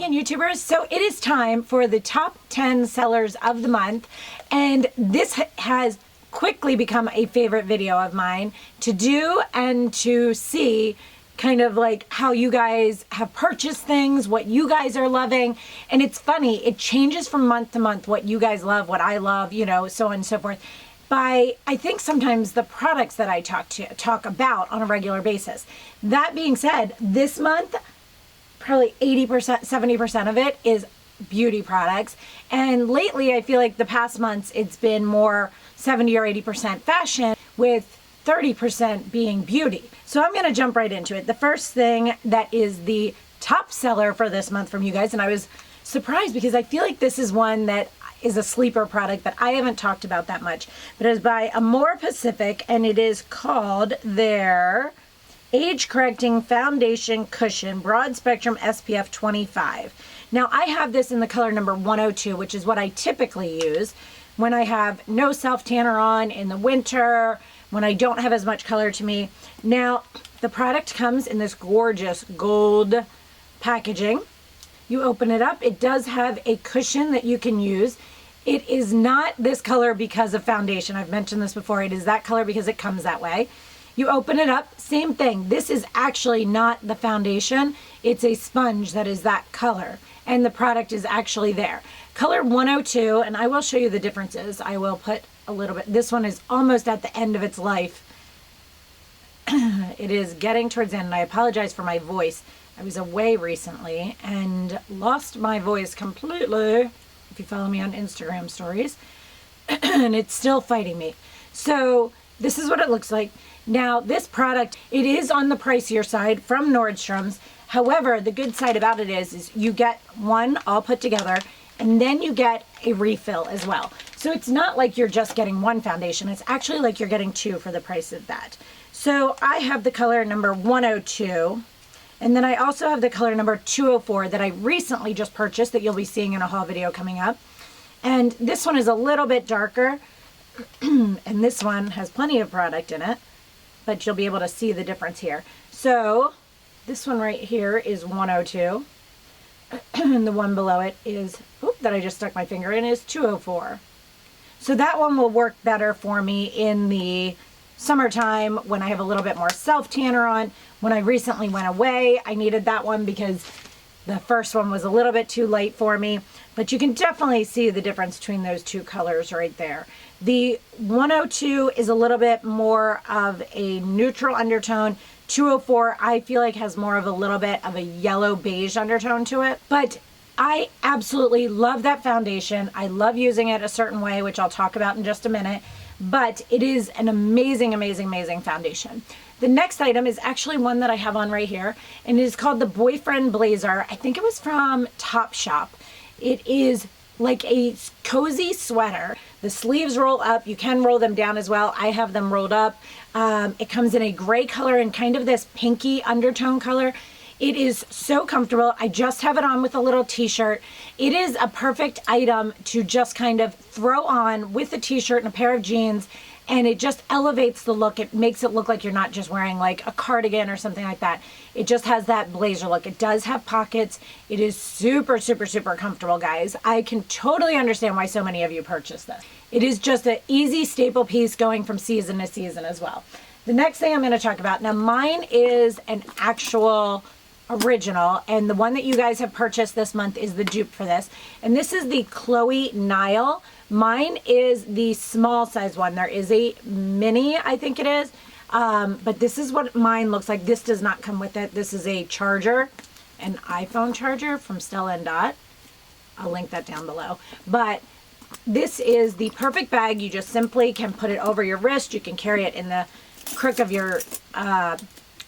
again, YouTubers. So it is time for the top 10 sellers of the month, and this has quickly become a favorite video of mine to do and to see kind of like how you guys have purchased things, what you guys are loving. And it's funny, it changes from month to month what you guys love, what I love, you know, so on and so forth, by I think sometimes the products that I talk about on a regular basis. That being said, this month probably 80%, 70% of it is beauty products. And lately, I feel like the past months, it's been more 70 or 80% fashion with 30% being beauty. So I'm going to jump right into it. The first thing that is the top seller for this month from you guys, and I was surprised because I feel like this is one that is a sleeper product that I haven't talked about that much, but it is by Amore Pacific, and it is called their Age Correcting Foundation Cushion Broad Spectrum SPF 25. Now I have this in the color number 102, which is what I typically use when I have no self tanner on in the winter, when I don't have as much color to me. Now the product comes in this gorgeous gold packaging. You open it up, it does have a cushion that you can use. It is not this color because of foundation. I've mentioned this before. It is that color because it comes that way. You open it up, same thing. This is actually not the foundation. It's a sponge that is that color, and the product is actually there. Color 102, and I will show you the differences. I will put a little bit. This one is almost at the end of its life. It is getting towards the end, and I apologize for my voice. I was away recently and lost my voice completely, if you follow me on Instagram stories, and it's still fighting me. So this is what it looks like. Now this product, it is on the pricier side from Nordstrom's. However, the good side about it is you get one all put together, and then you get a refill as well. So it's not like you're just getting one foundation. It's actually like you're getting two for the price of that. So I have the color number 102. And then I also have the color number 204 that I recently just purchased that you'll be seeing in a haul video coming up. And this one is a little bit darker. And this one has plenty of product in it, but you'll be able to see the difference here. So this one right here is 102. And the one below it is, that I just stuck my finger in, is 204. So that one will work better for me in the summertime when I have a little bit more self-tanner on. When I recently went away, I needed that one because the first one was a little bit too light for me. But you can definitely see the difference between those two colors right there. The 102 is a little bit more of a neutral undertone. 204 I feel like has more of a little bit of a yellow beige undertone to it. But I absolutely love that foundation. I love using it a certain way, which I'll talk about in just a minute. But it is an amazing, amazing, amazing foundation. The next item is actually one that I have on right here, and it is called the Boyfriend Blazer. I think it was from Topshop. It is like a cozy sweater. The sleeves roll up. You can roll them down as well. I have them rolled up. It comes in a gray color and kind of this pinky undertone color. It is so comfortable. I just have it on with a little t-shirt. It is a perfect item to just kind of throw on with a t-shirt and a pair of jeans, and it just elevates the look. It makes it look like you're not just wearing like a cardigan or something like that. It just has that blazer look. It does have pockets. It is super, super, super comfortable, guys. I can totally understand why so many of you purchased this. It is just an easy staple piece going from season to season as well. The next thing I'm going to talk about, now mine is an actual original, and the one that you guys have purchased this month is the dupe for this, and this is the Chloe Nile. Mine is the small size one. There is a mini, I think it is, but this is what mine looks like. This does not come with it. This is a charger, an iPhone charger from Stella & Dot. I'll link that down below. But this is the perfect bag. You just simply can put it over your wrist. You can carry it in the crook of your arm.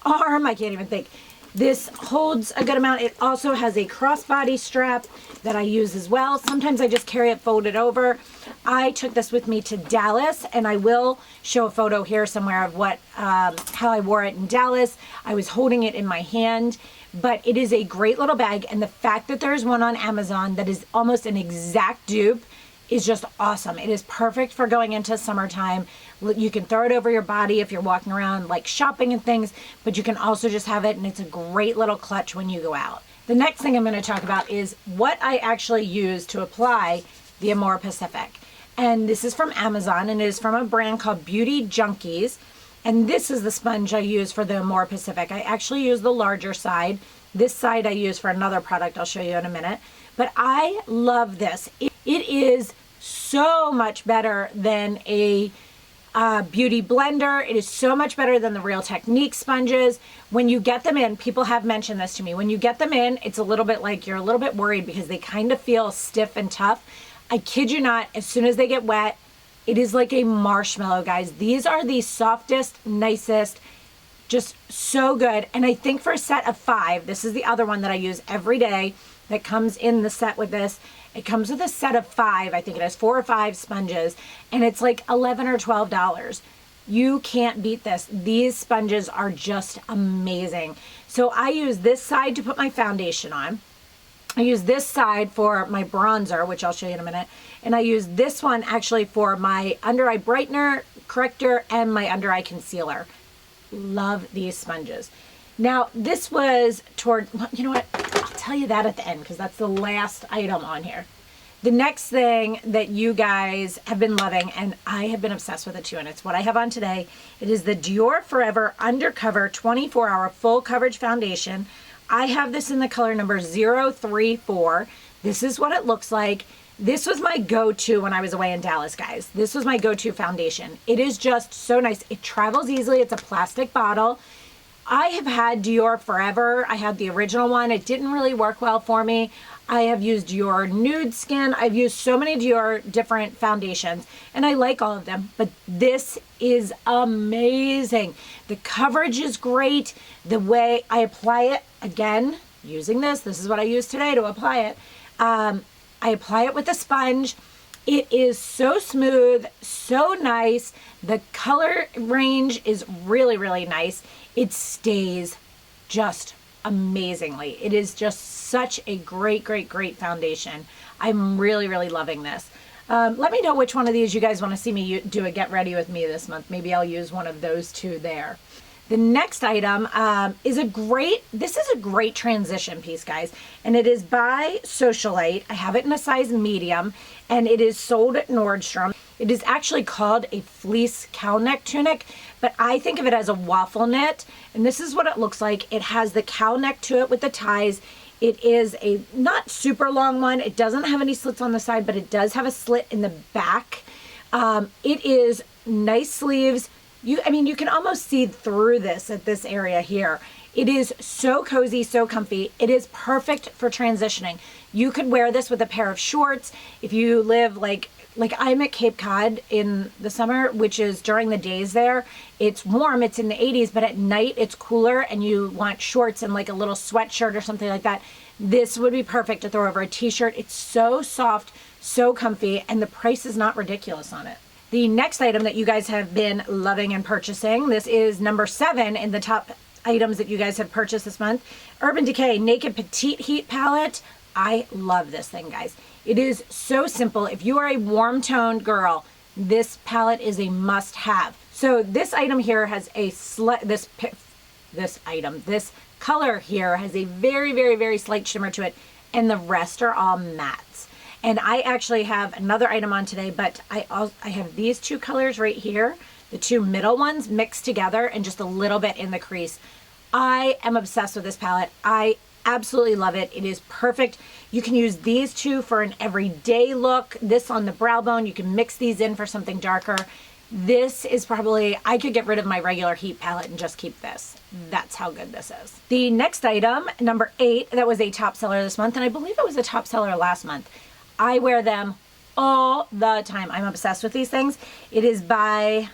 I can't even think. This holds a good amount. It also has a crossbody strap that I use as well. Sometimes I just carry it folded over. I took this with me to Dallas, and I will show a photo here somewhere of what how I wore it in Dallas. I was holding it in my hand, but it is a great little bag, and the fact that there's one on Amazon that is almost an exact dupe is just awesome. It is perfect for going into summertime. You can throw it over your body if you're walking around like shopping and things, but you can also just have it, and it's a great little clutch when you go out. The next thing I'm going to talk about is what I actually use to apply the Amore Pacific. And this is from Amazon, and it is from a brand called Beauty Junkies. And this is the sponge I use for the Amore Pacific. I actually use the larger side. This side I use for another product I'll show you in a minute. But I love this. It is so much better than a beauty blender. It is so much better than the Real Technique sponges. When you get them in, people have mentioned this to me. When you get them in, it's a little bit like you're a little bit worried because they kind of feel stiff and tough. I kid you not, as soon as they get wet, it is like a marshmallow, guys. These are the softest, nicest, just so good. And I think for a set of 5, this is the other one that I use every day that comes in the set with this. It comes with a set of 5. I think it has 4 or 5 sponges, and it's like $11 or $12. You can't beat this. These sponges are just amazing. So I use this side to put my foundation on. I use this side for my bronzer, which I'll show you in a minute. And I use this one actually for my under eye brightener, corrector, and my under eye concealer. Love these sponges. Now, this was toward, you know what? I'll tell you that at the end because that's the last item on here. The next thing that you guys have been loving, and I have been obsessed with it too, and it's what I have on today. It is the Dior Forever Undercover 24-Hour Full Coverage Foundation. I have this in the color number 034. This is what it looks like. This was my go-to when I was away in Dallas, guys. This was my go-to foundation. It is just so nice. It travels easily. It's a plastic bottle. I have had Dior forever. I had the original one. It didn't really work well for me. I have used Dior Nude Skin. I've used so many Dior different foundations, and I like all of them, but this is amazing. The coverage is great. The way I apply it, again, using this is what I use today to apply it. I apply it with a sponge. It is so smooth, so nice. The color range is really, really nice. It stays just amazingly. It is just such a great, great, great foundation. I'm really, really loving this. Let me know which one of these you guys want to see me do a get ready with me this month. Maybe I'll use one of those two there. The next item is a great transition piece, guys, and it is by Socialite. I have it in a size medium, and it is sold at Nordstrom. It is actually called a fleece cow neck tunic, but I think of it as a waffle knit, and this is what it looks like. It has the cow neck to it with the ties. It is a not super long one. It doesn't have any slits on the side, but it does have a slit in the back. It is nice sleeves. You can almost see through this at this area here. It is so cozy, so comfy. It is perfect for transitioning. You could wear this with a pair of shorts. If you live like I'm at Cape Cod in the summer, which is during the days there, it's warm, it's in the 80s, but at night it's cooler and you want shorts and like a little sweatshirt or something like that. This would be perfect to throw over a t-shirt. It's so soft, so comfy, and the price is not ridiculous on it. The next item that you guys have been loving and purchasing, this is number 7 in the top items that you guys have purchased this month. Urban Decay Naked Petite Heat Palette. I love this thing, guys. It is so simple. If you are a warm toned girl, this palette is a must have. So this item here has this color here has a very, very, very slight shimmer to it, and the rest are all mattes. And I actually have another item on today, but I have these two colors right here, the two middle ones mixed together and just a little bit in the crease. I am obsessed with this palette. I absolutely love it. It is perfect. You can use these two for an everyday look. This on the brow bone, you can mix these in for something darker. This is probably, I could get rid of my regular heat palette and just keep this. That's how good this is. The next item, number 8, that was a top seller this month, and I believe it was a top seller last month. I wear them all the time. I'm obsessed with these things. It is by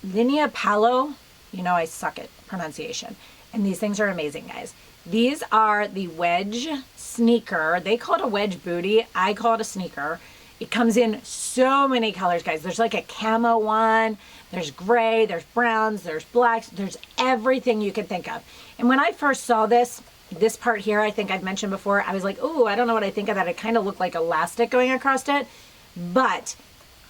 Linea Palo. You know I suck at pronunciation. And these things are amazing, guys. These are the wedge sneaker. They call it a wedge booty. I call it a sneaker. It comes in so many colors, guys. There's like a camo one. There's gray. There's browns. There's blacks. There's everything you can think of. And when I first saw this, This part here, I think I've mentioned before, I was like, oh, I don't know what I think of that. It kind of looked like elastic going across it, but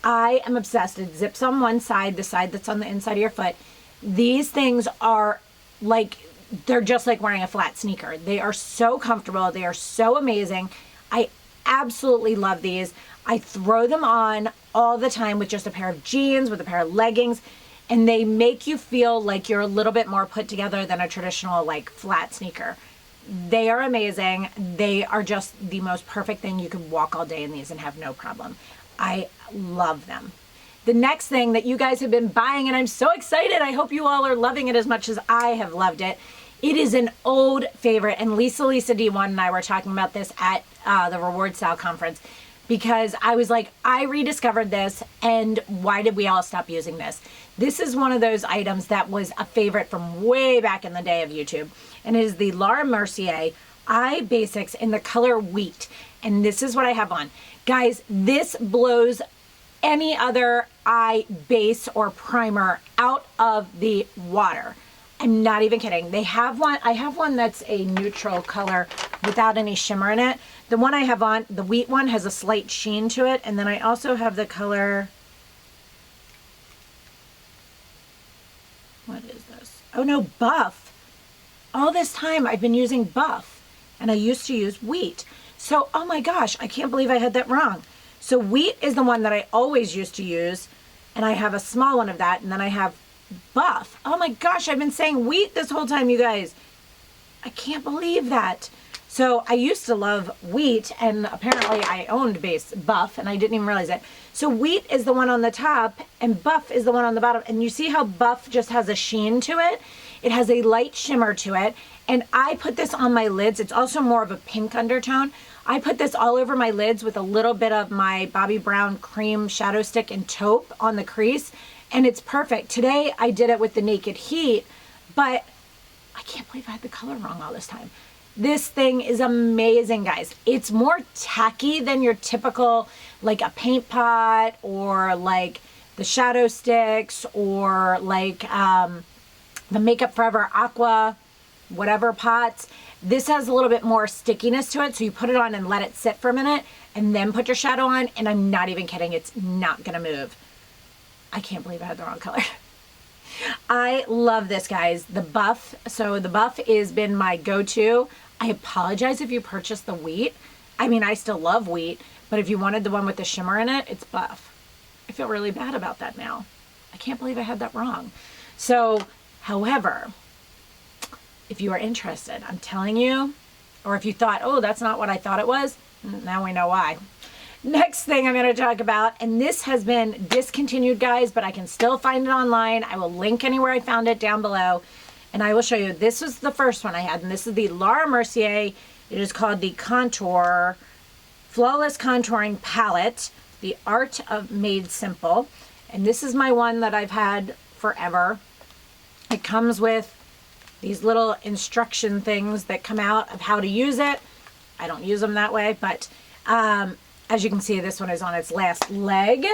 I am obsessed. It zips on one side, the side that's on the inside of your foot. These things are like, they're just like wearing a flat sneaker. They are so comfortable. They are so amazing. I absolutely love these. I throw them on all the time with just a pair of jeans, with a pair of leggings, and they make you feel like you're a little bit more put together than a traditional like flat sneaker. They are amazing. They are just the most perfect thing. You could walk all day in these and have no problem. I love them. The next thing that you guys have been buying, and I'm so excited, I hope you all are loving it as much as I have loved it. It is an old favorite, and LisaSz09 and I were talking about this at the Reward Style conference, because I was like, I rediscovered this, and why did we all stop using this? This is one of those items that was a favorite from way back in the day of YouTube, and it is the Lara Mercier Eye Basics in the color Wheat, and this is what I have on. Guys, this blows any other eye base or primer out of the water. I'm not even kidding. They have one, I have one that's a neutral color without any shimmer in it. The one I have on, the Wheat one, has a slight sheen to it, and then I also have the color, what is this? Oh no, Buff. All this time I've been using Buff, and I used to use Wheat. So, oh my gosh, I can't believe I had that wrong. So Wheat is the one that I always used to use, and I have a small one of that, and then I have Buff. Oh my gosh, I've been saying Wheat this whole time, you guys. I can't believe that. So I used to love Wheat, and apparently I owned Buff, and I didn't even realize it. So Wheat is the one on the top, and Buff is the one on the bottom. And you see how Buff just has a sheen to it? It has a light shimmer to it. And I put this on my lids. It's also more of a pink undertone. I put this all over my lids with a little bit of my Bobbi Brown Cream Shadow Stick and Taupe on the crease, and it's perfect. Today I did it with the Naked Heat, but I can't believe I had the color wrong all this time. This thing is amazing, guys. It's more tacky than your typical, like a paint pot or like the Shadow Sticks or like the Makeup Forever Aqua, whatever pots. This has a little bit more stickiness to it, so you put it on and let it sit for a minute and then put your shadow on, and I'm not even kidding, it's not gonna move. I can't believe I had the wrong color. I love this, guys. The Buff, so the Buff has been my go-to. I apologize if you purchased the Wheat. I mean, I still love Wheat, but if you wanted the one with the shimmer in it, it's Buff. I feel really bad about that now. I can't believe I had that wrong. So, however, if you are interested, I'm telling you, or if you thought, oh, that's not what I thought it was, now we know why. Next thing I'm going to talk about, and this has been discontinued, guys, but I can still find it online. I will link anywhere I found it down below, and I will show you. This was the first one I had, and this is the Lara Mercier. It is called the Contour Flawless Contouring Palette, the Art of Made Simple, and this is my one that I've had forever. It comes with these little instruction things that come out of how to use it. I don't use them that way, but as you can see, this one is on its last leg.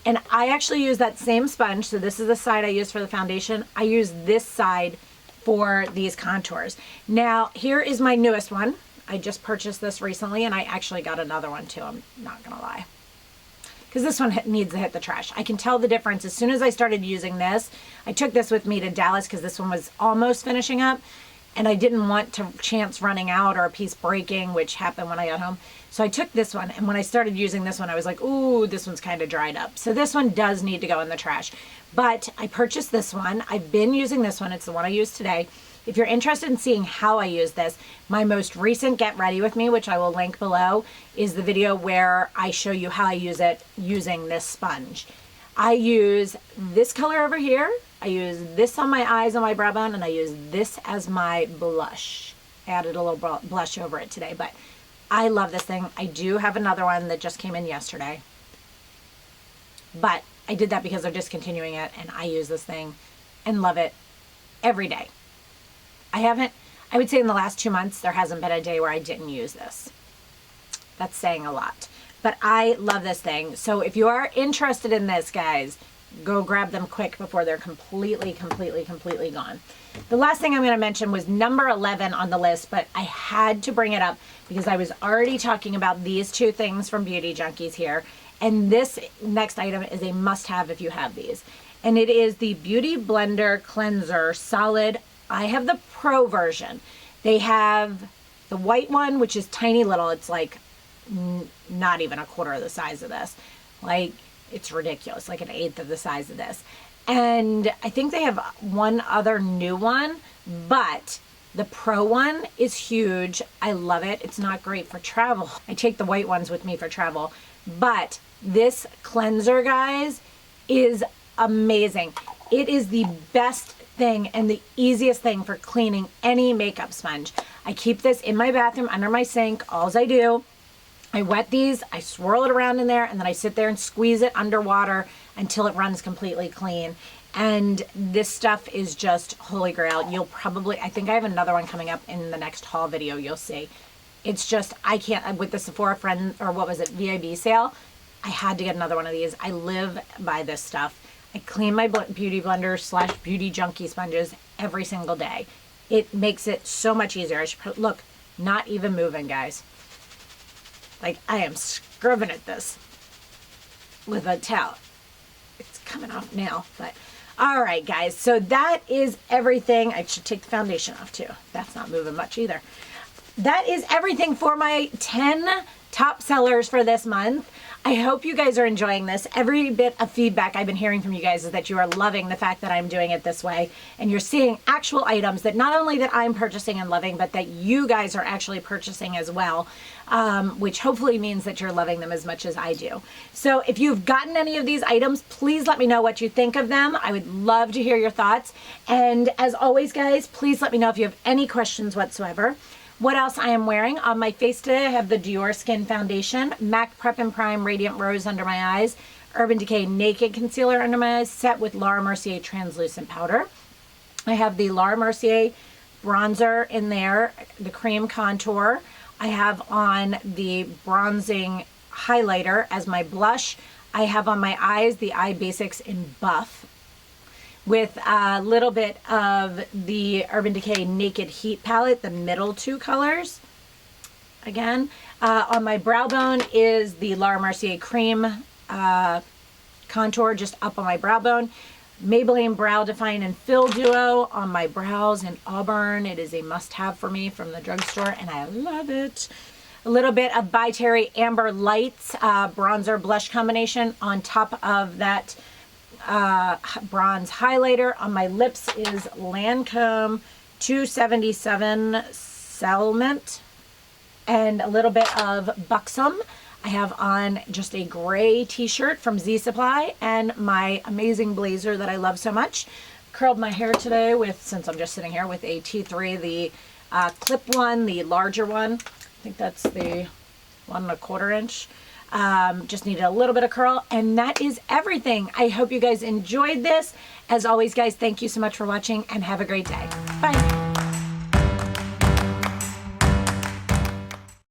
And I actually use that same sponge. So this is the side I use for the foundation. I use this side for these contours. Now, here is my newest one. I just purchased this recently, and I actually got another one too, I'm not gonna lie. Because this one needs to hit the trash. I can tell the difference as soon as I started using this. I took this with me to Dallas because this one was almost finishing up, and I didn't want to chance running out or a piece breaking, which happened when I got home. So I took this one, and when I started using this one, I was like, ooh, this one's kind of dried up. So this one does need to go in the trash. But I purchased this one. I've been using this one. It's the one I used today. If you're interested in seeing how I use this, my most recent Get Ready With Me, which I will link below, is the video where I show you how I use it using this sponge. I use this color over here. I use this on my eyes, on my brow bone, and I use this as my blush. I added a little blush over it today, but I love this thing. I do have another one that just came in yesterday, but I did that because they're discontinuing it, and I use this thing and love it every day. I would say in the last 2 months, there hasn't been a day where I didn't use this. That's saying a lot. But I love this thing. So if you are interested in this, guys, go grab them quick before they're completely gone. The last thing I'm going to mention was number 11 on the list, but I had to bring it up because I was already talking about these two things from Beauty Junkies here. And this next item is a must-have if you have these. And it is the Beauty Blender Cleanser Solid. I have the Pro version. They have the white one, which is tiny little. It's like not even a quarter of the size of this. Like, it's ridiculous, like an eighth of the size of this. And I think they have one other new one, but the Pro one is huge. I love it. It's not great for travel. I take the white ones with me for travel, but this cleanser, guys, is amazing. It is the best thing and the easiest thing for cleaning any makeup sponge. I keep this in my bathroom under my sink. All I do, I wet these, I swirl it around in there, and then I sit there and squeeze it underwater until it runs completely clean. And this stuff is just holy grail. You'll probably, I think I have another one coming up in the next haul video, you'll see. It's just, I can't, with the Sephora friend, or what was it, VIB sale, I had to get another one of these. I live by this stuff. I clean my Beauty Blender / Beauty Junkie sponges every single day. It makes it so much easier. I should look, not even moving, guys. Like, I am scrubbing at this with a towel. It's coming off now, but all right, guys. So that is everything. I should take the foundation off too. That's not moving much either. That is everything for my 10 top sellers for this month. I hope you guys are enjoying this. Every bit of feedback I've been hearing from you guys is that you are loving the fact that I'm doing it this way, and you're seeing actual items that not only that I'm purchasing and loving, but that you guys are actually purchasing as well, which hopefully means that you're loving them as much as I do. So if you've gotten any of these items, please let me know what you think of them. I would love to hear your thoughts. And as always, guys, please let me know if you have any questions whatsoever. What else I am wearing? On my face today, I have the Dior Skin Foundation, MAC Prep and Prime Radiant Rose under my eyes, Urban Decay Naked Concealer under my eyes, set with Lara Mercier Translucent Powder. I have the Lara Mercier bronzer in there, the cream contour. I have on the bronzing highlighter as my blush. I have on my eyes the Eye Basics in Buff, with a little bit of the Urban Decay Naked Heat palette, the middle two colors. Again, on my brow bone is the Lara Mercier cream contour just up on my brow bone. Maybelline Brow Define and Fill Duo on my brows in Auburn. It is a must-have for me from the drugstore, and I love it. A little bit of By Terry Amber Lights bronzer blush combination on top of that bronze highlighter. On my lips is Lancome 277 Settlement and a little bit of Buxom. I have on just a gray t-shirt from Z Supply and my amazing blazer that I love so much. Curled my hair today with, since I'm just sitting here, with a T3, the clip one, the larger one. I think that's the 1 1/4 inch. Just needed a little bit of curl, and that is everything. I hope you guys enjoyed this. As always, guys, thank you so much for watching, and have a great day. Bye.